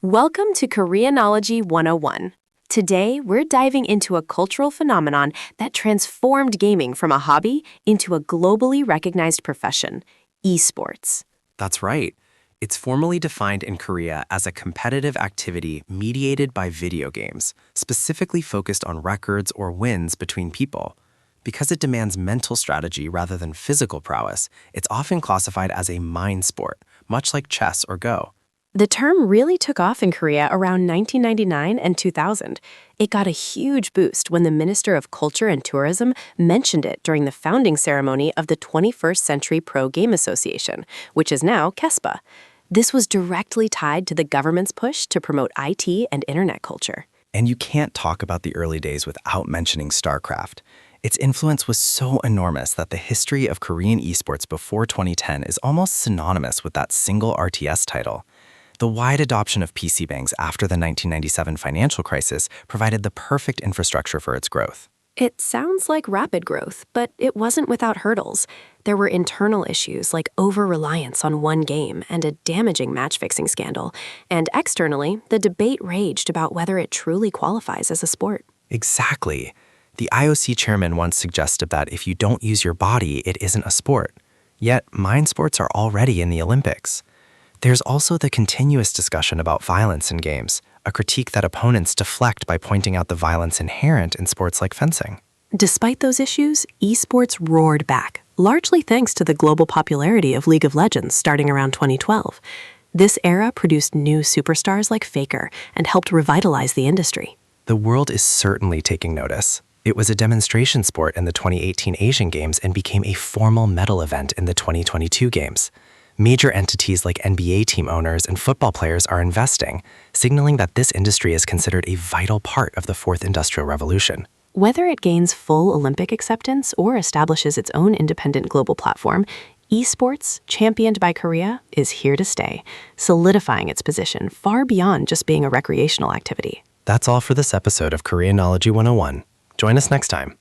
Welcome to Koreanology 101. Today, we're diving into a cultural phenomenon that transformed gaming from a hobby into a globally recognized profession, esports. That's right. It's formally defined in Korea as a competitive activity mediated by video games, specifically focused on records or wins between people. Because it demands mental strategy rather than physical prowess, it's often classified as a mind sport, much like chess or Go. The term really took off in Korea around 1999 and 2000. It got a huge boost when the Minister of Culture and Tourism mentioned it during the founding ceremony of the 21st Century Pro Game Association, which is now KESPA. This was directly tied to the government's push to promote IT and internet culture. And you can't talk about the early days without mentioning StarCraft. Its influence was so enormous that the history of Korean esports before 2010 is almost synonymous with that single RTS title. The wide adoption of PC bangs after the 1997 financial crisis provided the perfect infrastructure for its growth. It sounds like rapid growth, but it wasn't without hurdles. There were internal issues like over-reliance on one game and a damaging match-fixing scandal. And externally, the debate raged about whether it truly qualifies as a sport. Exactly. The IOC chairman once suggested that if you don't use your body, it isn't a sport. Yet, mind sports are already in the Olympics. There's also the continuous discussion about violence in games, a critique that opponents deflect by pointing out the violence inherent in sports like fencing. Despite those issues, esports roared back, largely thanks to the global popularity of League of Legends starting around 2012. This era produced new superstars like Faker and helped revitalize the industry. The world is certainly taking notice. It was a demonstration sport in the 2018 Asian Games and became a formal medal event in the 2022 Games. Major entities like NBA team owners and football players are investing, signaling that this industry is considered a vital part of the Fourth Industrial Revolution. Whether it gains full Olympic acceptance or establishes its own independent global platform, esports, championed by Korea, is here to stay, solidifying its position far beyond just being a recreational activity. That's all for this episode of Koreanology 101. Join us next time.